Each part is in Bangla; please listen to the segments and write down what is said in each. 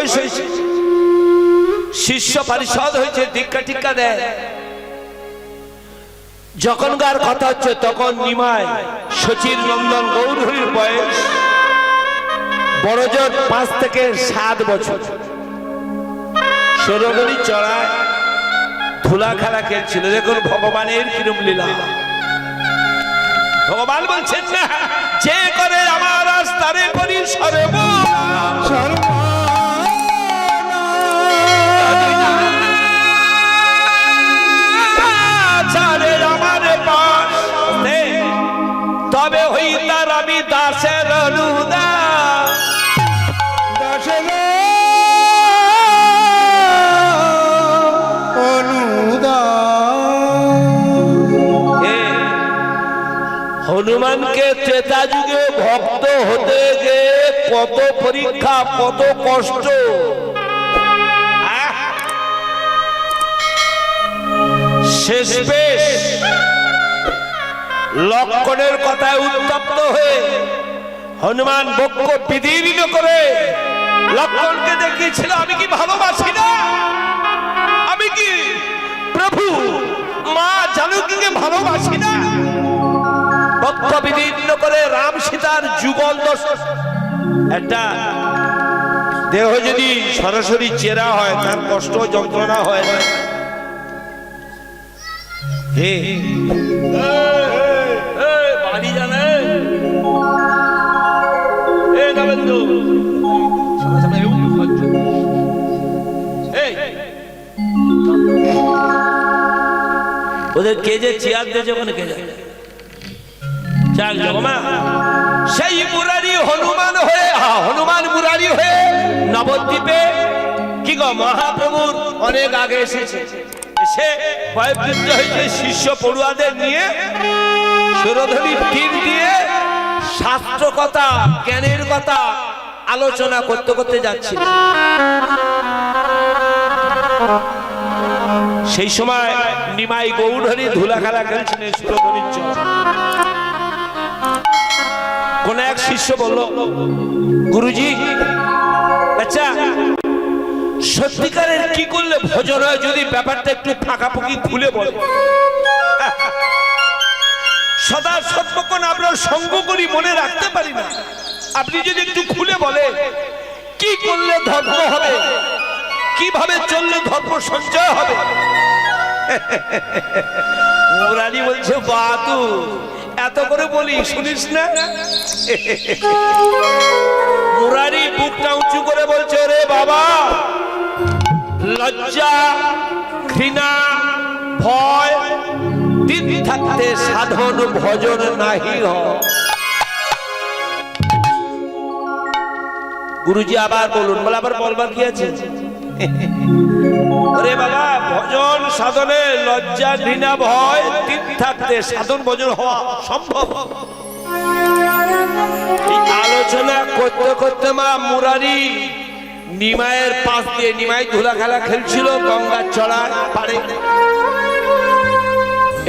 বয়স হয়েছে, শিষ্য পরিষদ হয়েছে, দীক্ষা টিক্ষা দেয়। যখনকার কথা হচ্ছে তখন নিমাই শচীর নন্দন গৌরহরির বয়স বড়জোর 5 থেকে 7 বছর। সরোবরী চড়ায় ধুলা খেলা খেলছিল। দেখুন ভগবানের কিরম লীলা। ভগবান বলছেন না, যে করে আমার রাস্তারে করি তবে হই তার আমি দাসের অনুদা। হনুমানকে ত্রেতা যুগে ভক্ত হতে গিয়ে কত পরীক্ষা, কত কষ্ট। শেষ বেশ লক্ষণের কথায় উত্তপ্ত হয়ে হনুমান বক্ষ বিদীর্ণ করে লক্ষণকে দেখিয়েছিল, আমি কি ভালোবাসি না? আমি কি প্রভু মা জানকীকে ভালোবাসি না? বক্ষ বিদীর্ণ করে রাম সীতার যুগল দর্শন। একটা দেহ যদি সরাসরি চেরা হয় তার কষ্ট যন্ত্রণা হয় না। হে বাড়ি জানে ওদের কে যে চেয়ার দিয়েছে ওখানে কে যায়? সেই মুরারি হনুমান হয়ে, হনুমান মুরারি হয়ে নবদ্বীপে কি গো মহাপ্রভুর অনেক আগে এসেছে। এসে ভয়বৃদ্ধ হয়েছে, শিষ্য পড়ুয়াদের নিয়ে সুরধুনীর তীর দিয়ে শাস্ত্র কথা, জ্ঞানের কথা আলোচনা করতে করতে যাচ্ছে। সেই সময় নিমাই গৌরহরি ধুলা খেলা খেলছিলেন সুরধুনীর চর। কোন এক শিষ্য বলল, গুরুজি আচ্ছা সত্যিকারের কি করলে ভজন হয়, যদি ব্যাপারটা একটু ফাঁকাফুঁকি খুলে বলে। সদা সর্বক্ষণ আমরা সঙ্গ করি, মনে রাখতে পারি না। আপনি যদি একটু খুলে বলে কি করলে ধর্ম হবে, কিভাবে চললে ধর্ম সঞ্চয় হবে। মুরারি বলছে, বাতু এত করে বলি শুনিস না? মুরারি বুকটা উঁচু করে বলছে, রে বাবা, লজ্জা, ঘৃণা, ভয় দিন থাকতে সাধন ভজন নাহি হয়। গুরুজি আবার বলুন। বলে আবার বলবার কি আছে? ওরে বাবা, ভজন সাধনে লজ্জা, ঘৃণা, ভয় দিন থাকতে সাধন ভজন হওয়া সম্ভব। এই আলোচনা করতে করতে মা মুরারি নিমাইয়ের পাশ দিয়ে, নিমাই ধুলা খেলা খেলছিল গঙ্গার চড়ার পাড়ে,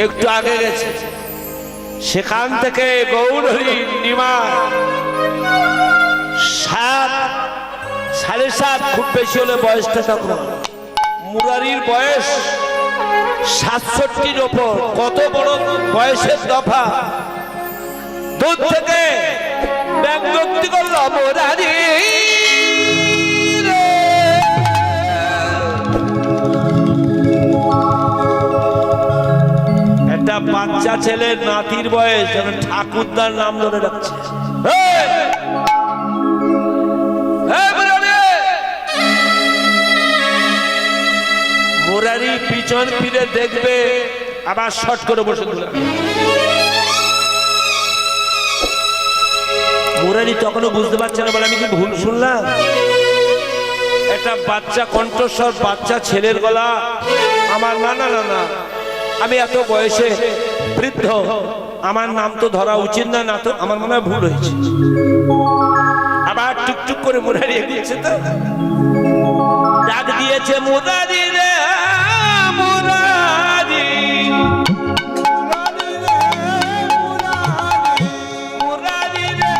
একটু আগে গেছে। সেখান থেকে গৌরহরি নিমাই 7.5 খুব বেশি হলে বয়সটা তখন। মুরারির বয়স 67-র ওপর। কত বড় বয়সের দফা! দূর থেকে ব্যক্তি করল, মুরারি একটা বাচ্চা ছেলের নাতির বয়স, যেন ঠাকুরদার নাম ধরে ডাকছে। মুরারি পিছন ফিরে দেখবে, আবার শর্ট করে বসে দিলাম। মুরারি তখনও বুঝতে পারছে না, বলে আমি কি ভুল শুনলাম? একটা বাচ্চা কণ্ঠস্বর, বাচ্চা ছেলের গলা। আমার না না না না, আমি এত বয়সে বৃদ্ধ, আমার নাম তো ধরা উচিত না, না তো আমার মনে হয় ভুল হয়েছে। আবার টুকটুক করে মুরারি এগিয়েছে, তো ডাক দিয়েছে, মুরারি রে মুরারি, মুরারি রে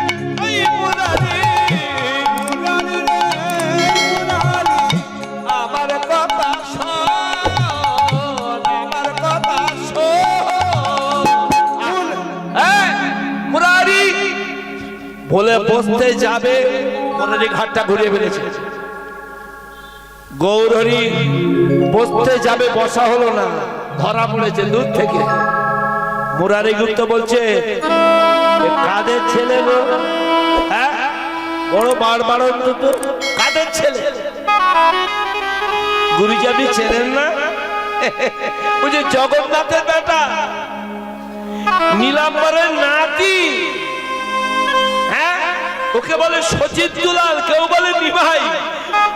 ওই মুরারি, মুরারি রে মুরারি। বলে বসতে যাবে, মুরারি ঘাটটা ঘুরিয়ে ফেলেছে। গৌরহরি বসতে যাবে, বসা হলো না, ধরা পড়েছে দূর থেকে। মুরারি গুপ্ত বলছে, এ কাদের ছেলে গো? হ্যাঁ, বড় বারবার অন্তত কাদের ছেলে? গুরুজি আপনি চেনেন না? ওই যে জগন্নাথের বেটা, নীলাম্বরের নাতি। হ্যাঁ, ওকে বলে সচিত দুলাল, কেউ বলে নিভাই,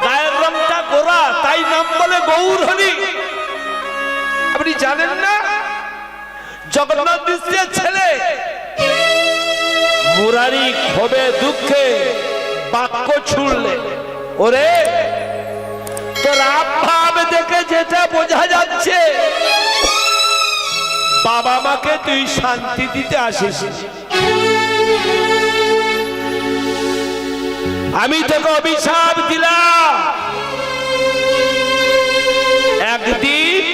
গায়ের রংটা গোরা, তাই নাম বলে গৌরহরি। আপনি জানেন না? জগন্নাথ মিশ্রের ছেলে। মুরারি ক্ষোভে দুঃখে বাক্য ছুড়লে, ওরে তোর আভাব দেখে যেটা বোঝা যাচ্ছে, বাবা মাকে তুই শান্তি দিতে আসিস। আমি তোকে অভিশাপ দিলাম, একদিন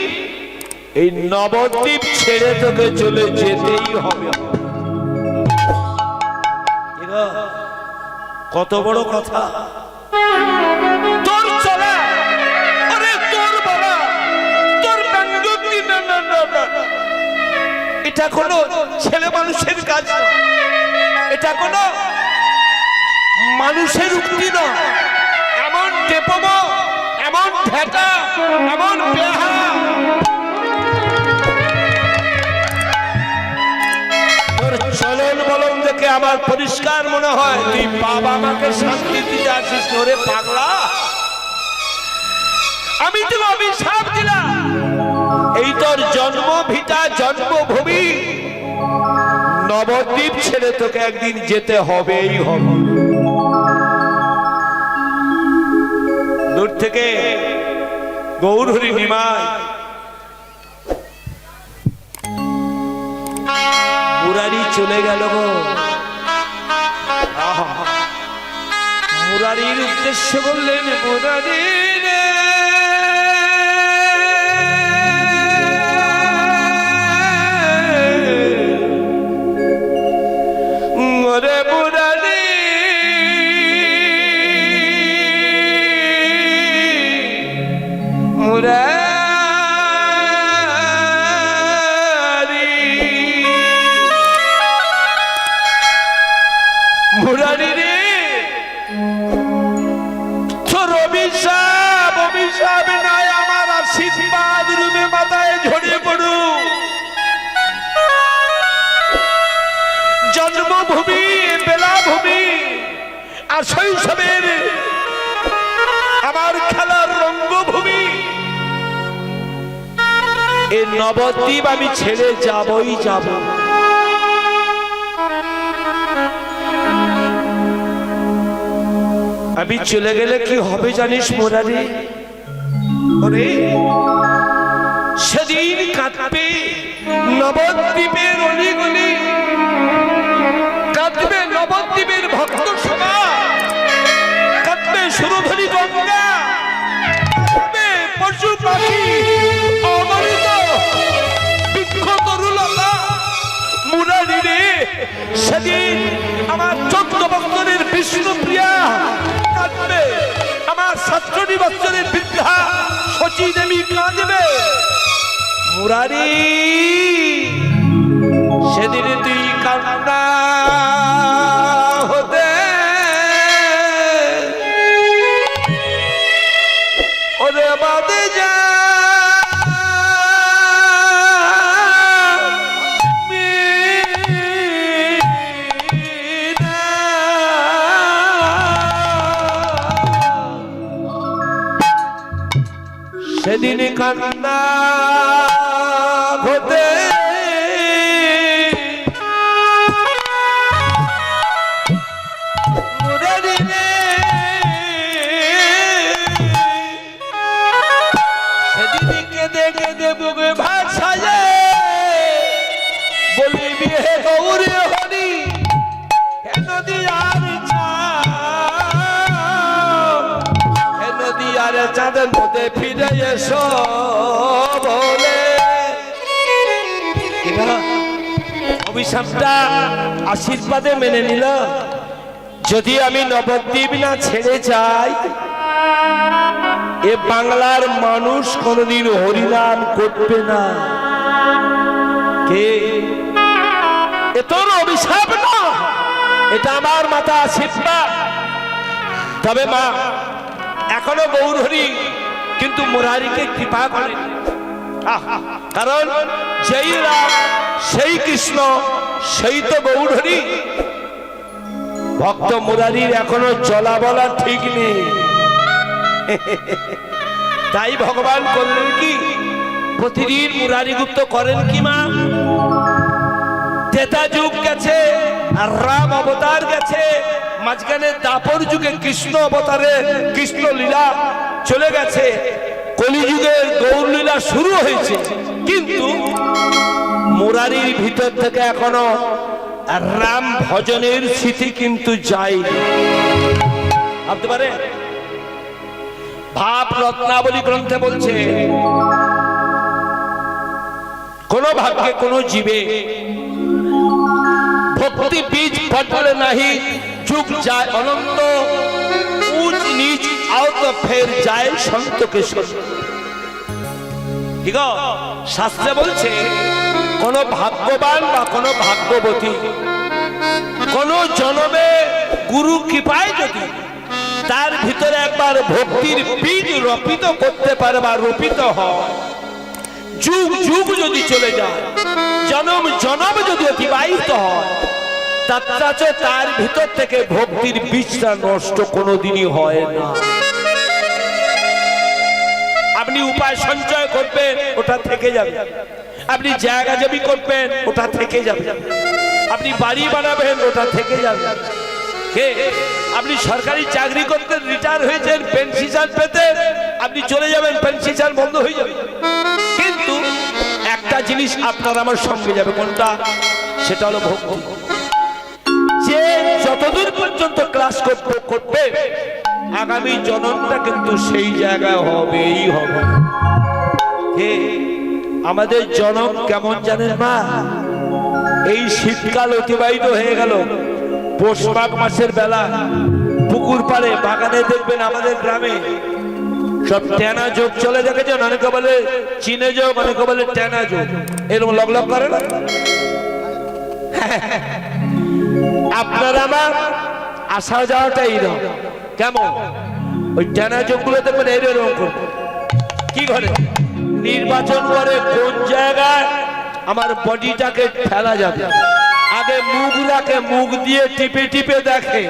এই নবদ্বীপ ছেড়ে তোকে চলে যেতেই হবে। কত বড় কথা তোর চলা, আরে তোর বলা, তোর ব্যঙ্গোক্তি, না না না না, এটা কোনো ছেলে মানুষের কাজ না, এটা কোনো মানুষের উক্তি না। এমন টেপম, এমন ঢেটা, এমন বেহা, তোর চলন বলন দেখে আমার পরিষ্কার মনে হয় তুই বাবা মাকে শান্তি দিতে আসিস। ওরে পাগলা, আমি তোকে অভিশাপ দিলাম, এই তোর জন্ম ভিটা, জন্মভূমি নবদ্বীপ ছেড়ে তোকে একদিন যেতে হবেই হবে। দূর থেকে গৌরহরি নিমাই মুরারি চলে গেল গো। মুরারির উদ্দেশ্য বললেন, মুরারি রে, ওরে মুরারি, মুরারি, মুরারি রে, তোর অভিশাপ, অভিশাপ নয়, আমার আশীর্বাদ রূপে মাথায় ঝরিয়ে পড়ুক। জন্মভূমি, বেলাভূমি, আর শৈশবের আমার খেলার রঙ্গভূমি, এই নবদ্বীপ আমি ছেড়ে যাবই যাব। আমি চলে গেলে কি হবে জানিস মুরারি? ওরে সেদিন কাঁদবে নবদ্বীপের অলিগলি, কাঁদবে নবদ্বীপের ভক্ত সভা, কাঁদবে সুরধনী গঙ্গা, কাঁদবে পশু পাখি, অমৃত বৃক্ষ তরুলতা। মুরারি রে, সেদিন আমার 14 বছরের বিষ্ণুপ্রিয়া কাঁদবে, আমার 67 বছরের বৃদ্ধা শচী দেবী কাঁদবে। মুরারি, সেদিন তুই কান্না হতে ওরে বাদে যা, সেদিন কান্না হতে মুরারি রে, সেদিন কেঁদে কেঁদে বুকে ভাসায় বলবি, হে গৌরী হরি, হে নদী আর হে নদী আর চাঁদের মধ্যে ফিরে এসো বলে। অভিশাপটা আশীর্বাদে মেনে নিল, যদি আমি নবদ্বীপ না ছেড়ে যাই, এ বাংলার মানুষ কোনদিন হরিনাম করবে না। কে? এ তোর অভিশাপ না, এটা আমার মাথা আশীর্বাদ। তবে মা এখনো গৌরহরি কিন্তু মুরারিকে কৃপা করে, কারণ যেই রাম সেই কৃষ্ণ সেই তো গৌরহরি। ভক্ত মুরারির এখনো চলা বলা ঠিক নেই। তাই ভগবান করলেন কি, প্রতিদিন মুরারি গুপ্ত করেন কি মা, ত্রেতা যুগ গেছে আর রাম অবতার গেছে, মাঝখানে দাপর যুগে কৃষ্ণ অবতারে কৃষ্ণ লীলা চলে গেছে, কলিযুগের গৌর লীলা শুরু হয়েছে, কিন্তু মুরারির ভিতর থেকে এখনো রাম ভজনের স্মৃতি কিন্তু যায়নি। ভাবতে পারে, ভাব রত্নাবলী গ্রন্থে বলছে, কোন ভাগ্যে কোন জীবে ভক্তি বীজ ফটলে নাহি, যুগ যায় অনন্ত, উচ্চ নিচ আওত ফের যায় সন্তকে সন্ত। ঠিক শাস্ত্রে বলছে, কোন ভাগ্যবান বা কোন ভাগ্যবতী কোন জনমে গুরু কৃপায় যদি তার ভিতরে একবার ভক্তির বীজ রোপিত করতে পারে বা রোপিত হয়, যুগ যুগ যদি চলে যায়, জনম জনম যদি অতিবাহিত হয়, তার ভিতর থেকে ভক্তির বীজটা নষ্ট কোনোদিনই হয় না। আপনি উপায় সঞ্চয় করবেন, ওটা থেকে যাবে। আপনি জায়গা জমি করবেন, ওটা থেকে যাবে। আপনি বাড়ি বানাবেন, ওটা থেকে যাবে। আপনি সরকারি চাকরি করতে রিটায়ার হয়েছেন, পেনশন পেতে আপনি চলে যাবেন, পেনশন বন্ধ হয়ে যাবে। কিন্তু একটা জিনিস আপনার আমার সঙ্গে যাবে, কোনটা? সেটা হলো ভক্তি। যে যতদূর পর্যন্ত ক্লাস করবে, আগামী জনমটা কিন্তু সেই জায়গায় হবেই হবে। আমাদের জনম কেমন জানেন মা? এই শীতকাল অতিবাহিত হয়ে গেল, পৌষ মাঘ মাসের বেলা পুকুর পাড়ে বাগানে দেখবেন আমাদের গ্রামে সব টেনা যোগ চলে, দেখেছেন? অনেকে বলে চীনে যোগ, অনেকে বলে টেনা যোগ, এরকম লগ লগ করে না? আপনার আমার আসা যাওয়াটা এইরকম। কেমন? ওই টেনা যোগ গুলো দেখবেন এইরকম করবে। কি করে? নির্বাচন করে কোন জায়গায় আমার বডিটাকে ফেলা যাবে, আগে মুখ রাখে, মুখ দিয়ে টিপে টিপে দেখে,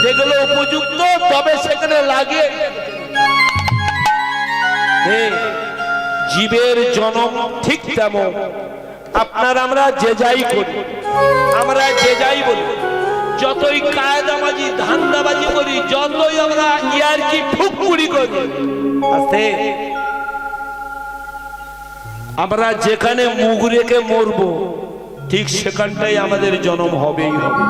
যেগুলো উপযুক্ত তবে সেখানে লাগে। জীবের জনম ঠিক তেমন। আপনার আমরা যে যাই করি, আমরা যে যাই বলি, যতই কায়দাবাজি ধান্দাবাজি করি, যতই আমরা ইয়ারকি ফুকপুরি করি, আস্তে আমরা যেখানে মুখ রেখে মরবো ঠিক সেখানটাই আমাদের জন্ম হবেই হবে।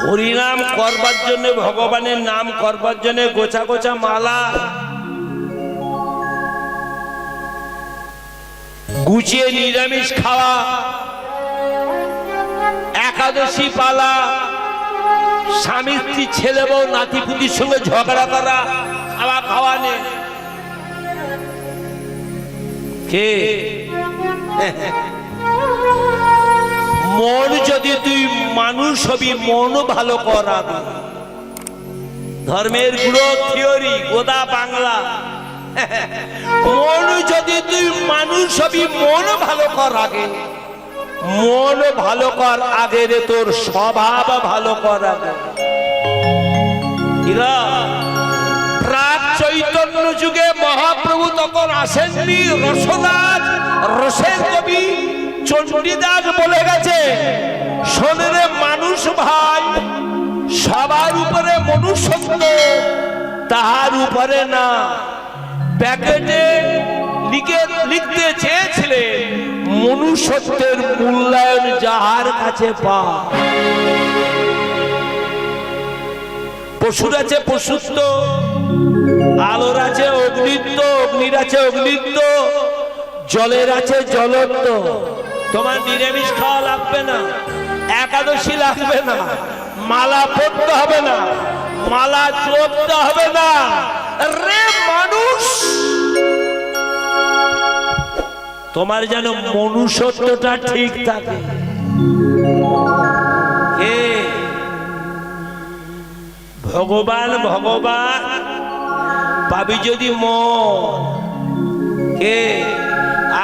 হরিনাম করবার জন্য, ভগবানের নাম করবার জন্য গোছা গোছা মালা গুছিয়ে নিরামিষ খাওয়া, একাদশী পালা, স্বামী স্ত্রী ছেলে বউ নাতিপুতির সঙ্গে ঝগড়া করা, খাওয়া খাওয়া নেই। কে? মন যদি তুই মানুষ হবি, মন ভালো করা। ধর্মের গুলো থিওরি গোদা বাংলা। মন যদি তুই মানুষ হবি, মন ভালো কর আগে, মন ভালো কর আগে রে, তোর স্বভাব ভালো কর আগে। প্রাক চৈতন্য যুগে মহাপ্রভু তখন আসেননি, রসরাজ রসের কবি চণ্ডীদাস বলে গেছে, শোনে রে মানুষ ভাই, সবার উপরে মনুষ্যত্ব, তাহার উপরে না। প্যাকেটে লিখতে চেয়েছিলেন, মনুষ্যত্বের মূল্যায়ন যাহার কাছে পা। পশুর আছে পশুত্ব, আলোর আছে অগ্নিত্ব, অগ্নির আছে অগ্নিত্ব, জলের আছে জলত্ব। তোমার নিরামিষ খাওয়া লাগবে না, একাদশী লাগবে না, মালা পড়তে হবে না, মালা জপতে হবে না রে মানুষ। তোমার যেন মনুষ্যত্বটা ঠিক থাকে। ভগবান ভগবান পাবি যদি কে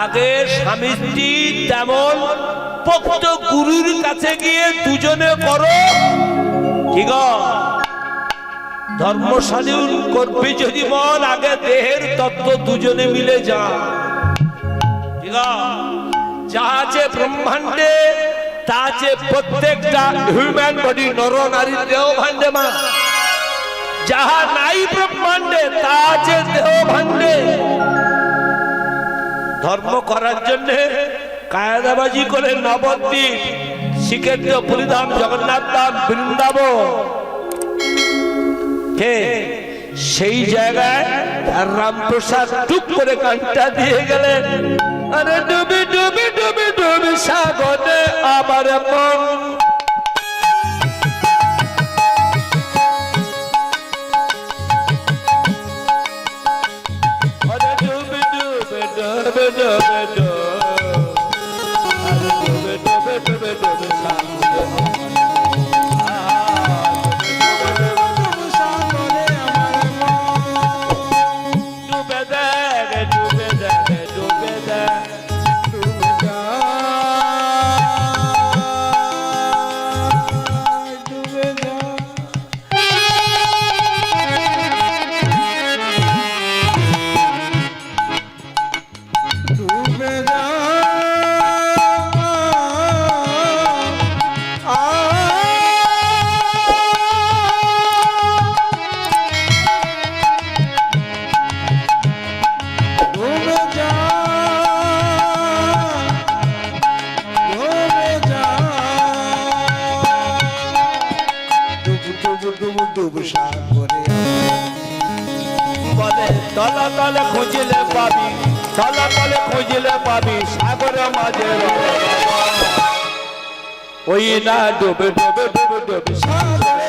আগে স্বামী স্ত্রী তেমন ভক্ত গুরুর কাছে গিয়ে দুজনে করো ঠিক ধর্ম স্বাধীন করবি যদি মন আগে দেহের তত্ত্ব দুজনে মিলে যা ঠিক যা আছে ব্রহ্মাণ্ডে তা আছে প্রত্যেকটা হিউম্যান বডি নর নারী দেহ ভাণ্ডে মা যাহা নাই ব্রহ্মাণ্ডে তা আছে দেহ ভাণ্ডে। ধর্ম করার জন্য কায়দাবাজি করে নবদ্বীপ শ্রীক্ষেত্র পুরীধাম জগন্নাথ ধাম বৃন্দাবন সেই জায়গায় রামপ্রসাদ টুক করে গানটা দিয়ে গেলেন, আরে ডুবি ডুবি ডুবি ডুবি সাগরে আমার মন। তলা তলে খুঁজলে পাবি, তলা তলে খুঁজলে পাবি সাগরের মাঝে ওই না ডুবে ডুবে ডুবে ডুবে সাগরে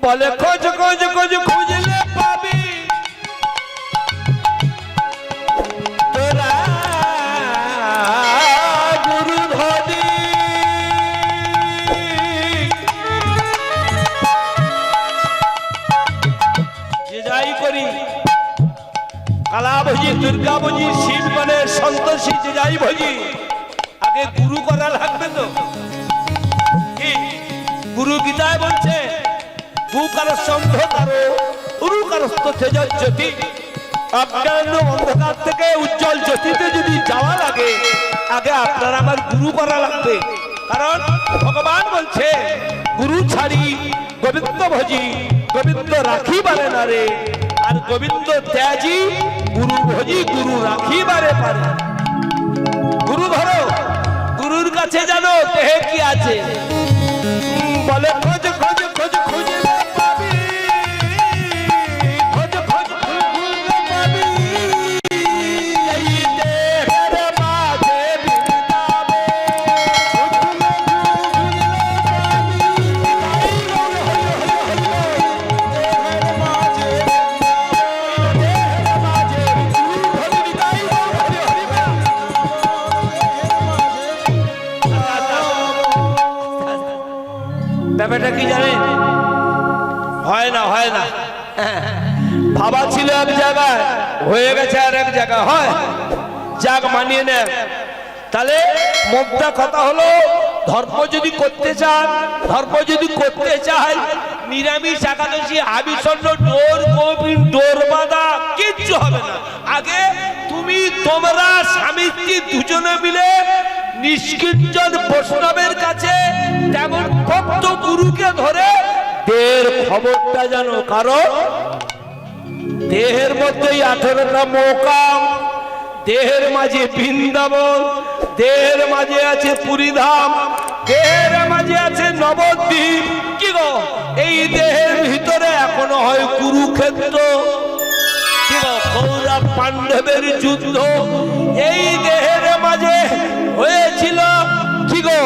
বলে খোঁজ খোঁজ খোঁজ খুঁজলে পাবি তোরা গুরু ধরি। যে যাই করি কালা ভোজি দুর্গা ভোজি শিব মানে সন্তোষী যে যাই ভোজি আগে গুরু করা লাগবে তো। কি গুরু গীতায় বলছে অন্ধকার থেকে উজ্জ্বল জ্যোতিতে যদি যাওয়া লাগে আগে আপনার আমার গুরু করা লাগবে। কারণ ভগবান বলছে গুরু ছাড়ি গোবিন্দ ভজি গোবিন্দ রাখি বারে না রে, আর গোবিন্দ ত্যাজি গুরু ভজি গুরু রাখি বারে পারে। গুরু ধরো, গুরুর কাছে জানো দেহে কি আছে বলে খোঁজ খোঁজ খোঁজ খুঁজলে পাবি, খোঁজ খোঁজ খুঁজলে পাবি এই দেহের মাঝে বৃন্দাবন। ব্যাপারটা কি জানেন? হয় না হয় না, ভাবা ছিল এক জায়গায় হয়ে গেছে আর এক জায়গায় হয়, যাক মানিয়ে নেন। তাহলে মোদ্দা কথা হলো ধর্ম যদি করতে চান, ধর্ম যদি করতে চাই নিরামিষ একাদশী আবিষণ্ণ ডোর কবিন ডোর বাঁধা কিচ্ছু হবে না। আগে তুমি তোমরা স্বামী স্ত্রী দুজনে মিলে নিষ্কিঞ্চন বৈষ্ণবের কাছে তেমন ভক্ত গুরুকে ধরে দেহের খবরটা জানো। কারণ দেহের মধ্যেই 18টা মোকাম, দেহের মাঝে বৃন্দাবন, দেহের মাঝে আছে পুরীধাম, দেহের মাঝে আছে নবদ্বীপ। কি গো, এই দেহের ভিতরে এখনো হয় কুরুক্ষেত্র। কি গো, কৌরব পাণ্ডবের যুদ্ধ এই দেহের মাঝে হয়েছিল। কি গো,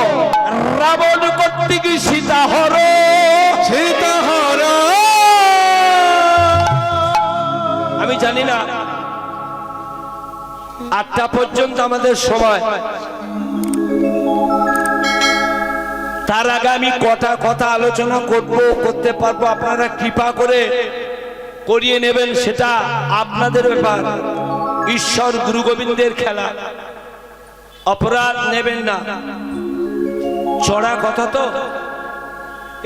রাবণ কর্তৃক সীতাহর। আমি জানি না 8টা পর্যন্ত আমাদের সময়, তার আগে আমি কটা কথা আলোচনা করতে পারবো আপনারা কৃপা করে করিয়ে নেবেন, সেটা আপনাদের ব্যাপার। ঈশ্বর গুরু গোবিন্দের খেলা, অপরাধ নেবেন না। চড়া কথা তো,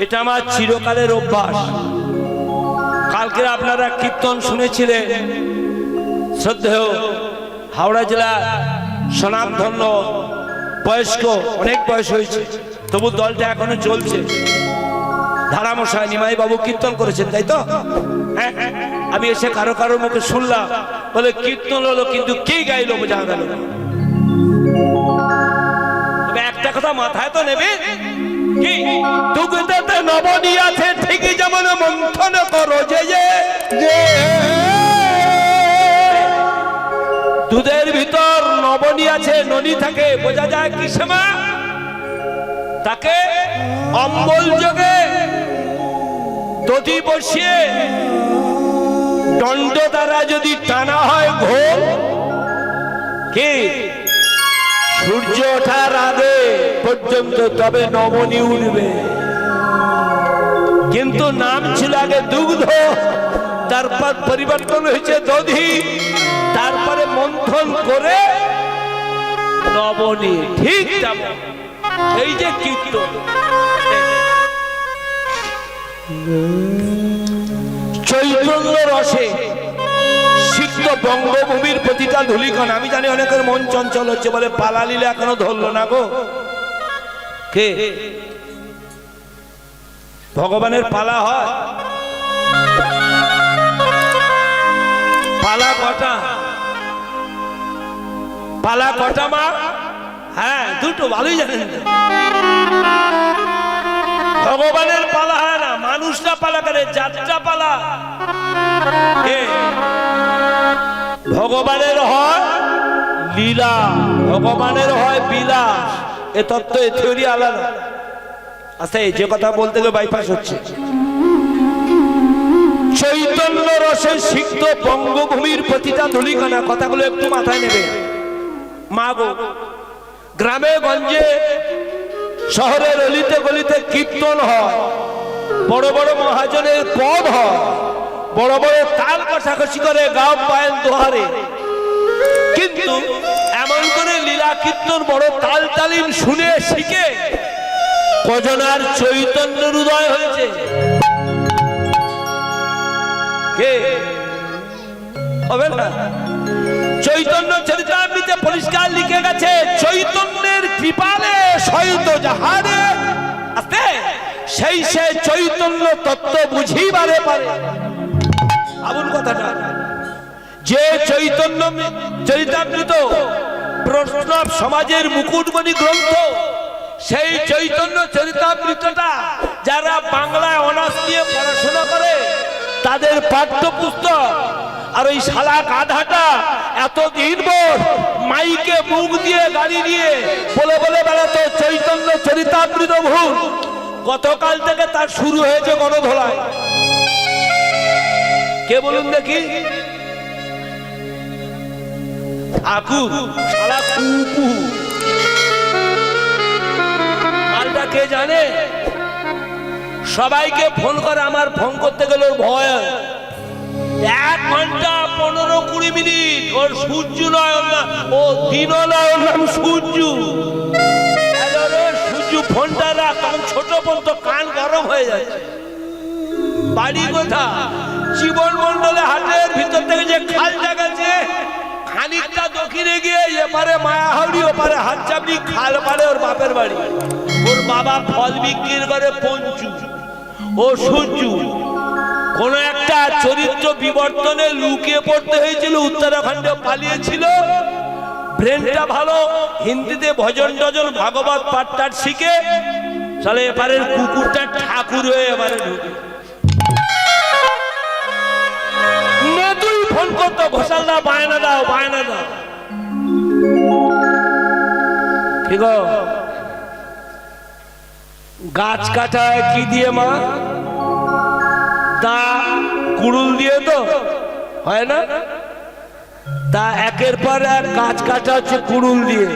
এটা আমার চিরকালের অভ্যাস। কালকে আপনারা কীর্তন শুনেছিলেন, শ্রদ্ধেয় হাওড়া জেলা স্বনামধন্য বয়স্ক, অনেক বয়স হয়েছে তবু দলটা এখনো চলছে, ধারামশাই নিমাই বাবু কীর্তন করেছেন, তাই তো? হ্যাঁ, আমি এসে কারো কারোর মুখে শুনলাম, বলে কীর্তন হলো কিন্তু কে গাইলো বোঝা গেল না। তবে একটা কথা মাথায় তো নেবে, কি দুগ্ধতে নবনী আছে ঠিকই যেমন মন্থন করো যে দুধের ভিতর নবনী আছে, ননী থাকে, বোঝা যায় কি সমা তাকে অম্বল যোগে দধি বসিয়ে দণ্ড দ্বারা যদি টানা হয় ঘোল, কি সূর্য ওঠার আগে পর্যন্ত তবে নবনী উঠবে। কিন্তু নাম ছিল আগে দুগ্ধ, তারপর পরিবর্তন হয়েছে দধি, তারপরে মন্থন করে নবনী। ঠিক তেমন এই যে কীর্তন, চৈতন্য রসে সিক্ত বঙ্গভূমির প্রতিটা ধূলিকণ। আমি জানি অনেকের মন চঞ্চল হচ্ছে, বলে পালা লীলা এখনো ধরলো না গো। কে ভগবানের পালা হয়? পালা কটা? পালা কটা মা? হ্যাঁ, দুটো, ভালোই জানেন। ভগবানের পালা হয় না, মানুষটা পালা করে, যাত্রা পালা। ভগবানের হয় লীলা, ভগবানের হয় বিলাস। এ তত্ত্ব, এ থিওরি আলাদা। আচ্ছা, এই যে কথা বলতে গিয়ে বাইপাস হচ্ছে। চৈতন্য রসে সিক্ত বঙ্গভূমির প্রতিটা ধূলিকণা, কথাগুলো একটু মাথায় নেবে মা গো। গ্রামে গঞ্জে শহরের অলিতে গলিতে কীর্তন হয়, বড় বড় মহাজনের পদ হয়, বড় বড় তাল কষাকষি করে গাও পায়েন দোহারে। কিন্তু এমন করে লীলা কীর্তন বড় তাল তালিম শুনে শিখে কজনার চৈতন্যের উদয় হয়েছে? কে হবে না? চৈতন্য চরিতামৃতে পরিষ্কার লিখে গেছে, চৈতন্যের কৃপালে সহিত যাহারে আছে সেই সে চৈতন্য তত্ত্ব বুঝিবারে পারে। আবুল কথাটা, যে চৈতন্য চরিতামৃত বৈষ্ণব সমাজের মুকুটমণি গ্রন্থ, সেই চৈতন্য চরিতামৃতটা যারা বাংলায় অনার্স নিয়ে পড়াশোনা করে তাদের পাঠ্যপুস্তক। আর ওই শালা গাধাটা এতদিন ভর মাইকে মুখ দিয়ে গাড়ি নিয়ে বলে বলে বেড়াতো চৈতন্য চরিতামৃত ভুল। গতকাল থেকে তার শুরু হয়েছে গণধোলায়। কে বলুন দেখি? আকুর শালা কুকু মালটা কে জানে? সবাইকে ফোন করে, আমার ফোন করতে গেলে ওর ভয়। 1 ঘন্টা 15-20 মিনিট ওর সূর্য নয়, ও দিন নয়, ওর নাম সূর্য। সূর্য ফোনটা রাখ, তখন ছোট ফোন তো কান গরম হয়ে যাচ্ছে। বাড়ি কোথা? জীবন মন্ডলে হাটের ভিতর থেকে যে খালটা গেছে, খানিকটা দক্ষিণে গিয়ে এপারে মায়াহাওড়ি, ওপারে হাতচাপড়ি, খাল পারে ওর বাপের বাড়ি। ওর বাবা ফল বিক্রি করে পঞ্চু। ও সূর্য কোন একটা চরিত্র বিবর্তনে লুকিয়ে পড়তে হয়েছিল, উত্তরাখণ্ডে পালিয়েছিল, ব্রেনটা ভালো, হিন্দিতে ভজন টজন ভাগবত পাঠ টাঠ শিখে তাহলে এবারের কুকুরটা ঠাকুর হয়ে এবারে ঢুকে। তুই ফোন করতো ঘোষাল দাও, বায়না দাও, বায়না দাও। ঠিক গাছ কাটায় কি দিয়ে মা? তা কুড়ুল দিয়ে তো হয় না? তা একের পর এক গাছ কাটা হচ্ছে কুড়ুল দিয়ে।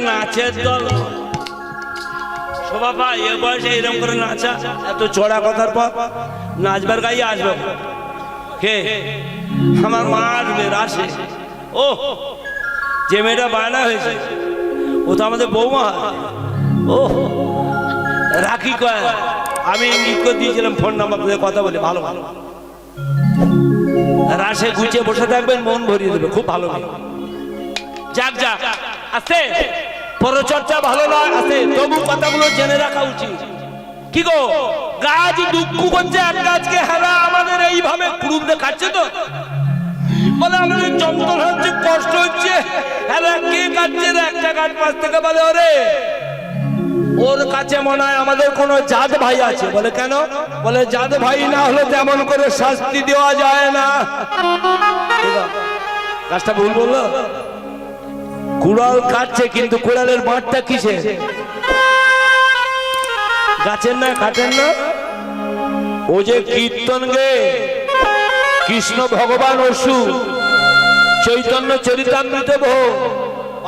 নাচের দল শোভা পায় এ বয়সে এরকম করে নাচা, এত চড়া কথার পর নাচবার গাইয়ে আসবে কে? আমার মা আসবে রাসে। ও যে মেয়েটা বায়না হয়েছে ও তো আমাদের বৌমা। ও রাখি কয়, আমি ইঙ্গিত করে দিয়েছিলাম ফোন নাম্বার দিয়ে কথা বলে ভালো ভালো রাসে গুছিয়ে বসে থাকবেন, মন ভরিয়ে দেবে, খুব ভালো। যাক যাক আছে পরচর্চা ভালো নয় আছে, তবু কথাগুলো জেনে রাখা উচিত। কি গো গাছ দুঃখ করছে এক গাছকে হেরা আমাদের এইভাবে কুড়ুলতে খাচ্ছে তো, বলে আমাদের যন্ত্রণা হচ্ছে, কষ্ট হচ্ছে, হেরা কে কাটছে? একটা গাছ পাশ থেকে বলে ওরে ওর কাছে মনে হয় আমাদের কোনো জাত ভাই আছে। বলে কেন? বলে জাত ভাই না হলে তেমন করে শাস্তি দেওয়া যায় না। গাছটা ভুল বললো, কুড়াল কাটছে কিন্তু কুড়ালের বাঁটটা কিসে? গাছের না, কাটেন না। ও যে কীর্তন গে কৃষ্ণ ভগবান অসু চৈতন্য চরিতামৃত ভো,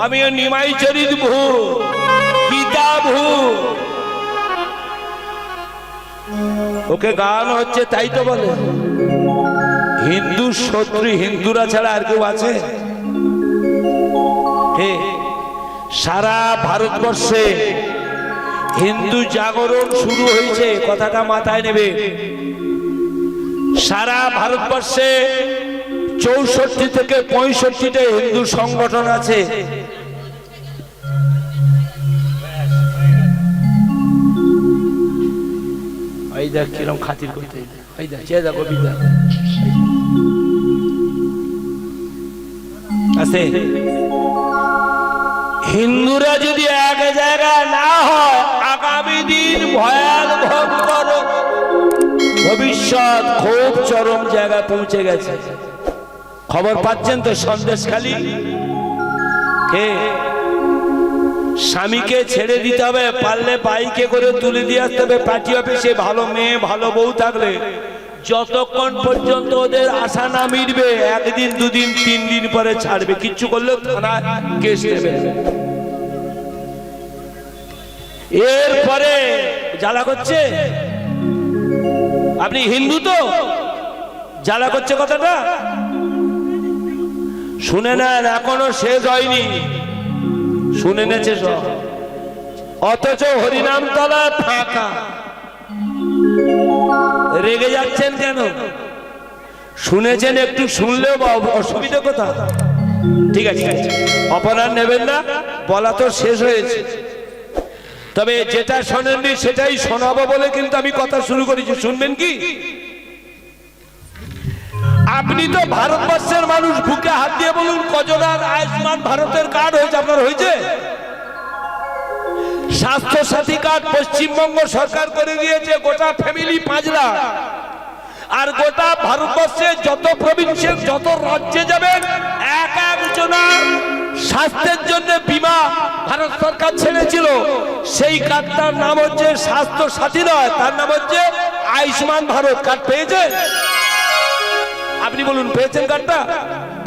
আমিও নিমাই চরিত ভূ গীতা ভূ, ওকে গান হচ্ছে তাই তো বলে। হিন্দু শত্রু হিন্দুরা ছাড়া আর কেউ আছে? সারা ভারতবর্ষে হিন্দু জাগরণ শুরু হয়েছে, কথাটা মাথায় নেবে। সারা ভারতবর্ষে 64 থেকে 65টা হিন্দু সংগঠন আছে। এই দেখ কিরম খাতির করতে, এই দেখ চেয়ে দেখো বিদ্যা আছে। হিন্দুরা যদি এক জায়গায় না হয় আগামী দিন ভয়াবহ ভবিষ্যৎ খুব চরম জায়গায় পৌঁছে গেছে। খবর পাচ্ছেন তো সন্দেশখালী কে স্বামীকে ছেড়ে দিতে হবে, পারলে বাইকে করে তুলে দিয়ে আসতে হবে পার্টি অফিসে। ভালো মেয়ে ভালো বউ থাকলে যতক্ষণ পর্যন্ত ওদের আশা না মিটবে একদিন দুদিন 3 দিন পরে ছাড়বে, কিচ্ছু করলে থানা কেস দেবে। এরপরে জ্বালা করছে, আপনি হিন্দু তো জ্বালা করছে, কথাটা শুনে নেন, এখনো শেষ হয়নি, শুনে নেছে সব। অথচ হরিনাম তলা ফাঁকা, রেগে যাচ্ছেন কেন? শুনেছেন, একটু শুনলেও অসুবিধা কোথা? ঠিক আছে, অপরাধ নেবেন না, বলা তো শেষ হয়েছে। তবে যেটা শোনেননি সেটাই শোনাবো বলে কিন্তু আমি কথা শুরু করেছি, শুনবেন কি? আপনি তো ভারতবর্ষের মানুষ, বুকে হাত দিয়ে বলুন কজনের আয়ুষ্মান ভারতের কার্ড হয়েছে? আপনার হয়েছে? স্বাস্থ্য সাথী কার্ড পশ্চিমবঙ্গ সরকার করে দিয়েছে, গোটা ফ্যামিলি 5 লাখ। আর গোটা ভারতবর্ষে যত প্রভিন্সে যত রাজ্যে যাবেন এক একজনের স্বাস্থ্যের জন্য বীমা ভারত সরকার ছেড়েছিল। সেই কার্ডটার নাম হচ্ছে স্বাস্থ্য সাথী নয়, তার নাম হচ্ছে আয়ুষ্মান ভারত কার্ড। পেয়েছেন? আপনি বলুন পেয়েছেন কার্ডটা?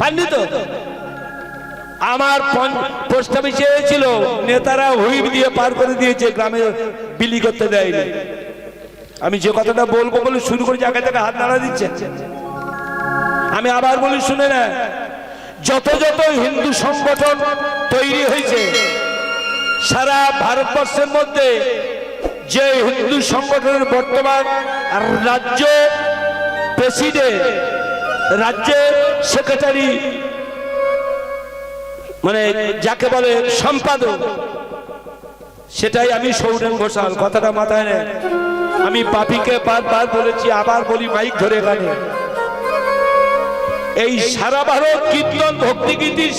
পাননি তো? আমার পোস্ট অফিসে ছিল, নেতারা হুইপ দিয়ে পার করে দিয়েছে, গ্রামে বিলি করতে দেয়নি। আমি যে কথাটা বলবো বলে শুরু করে জায়গা থেকে হাত নাড়া দিচ্ছে। আমি আবার বলি শুনে না, যত যত হিন্দু সংগঠন তৈরি হয়েছে সারা ভারতবর্ষের মধ্যে, যে হিন্দু সংগঠনের বর্তমান রাজ্য প্রেসিডেন্ট, রাজ্যের সেক্রেটারি, মানে যাকে বলে সম্পাদক, সেটাই আমি সৌরেন ঘোষাল। কথাটা মাথায় নেয়। আমি পাপিকে বারবার বলেছি, আবার বলি মাইক ধরে এখানে, এই সারা ভারত কীর্তন ভক্তিগীতির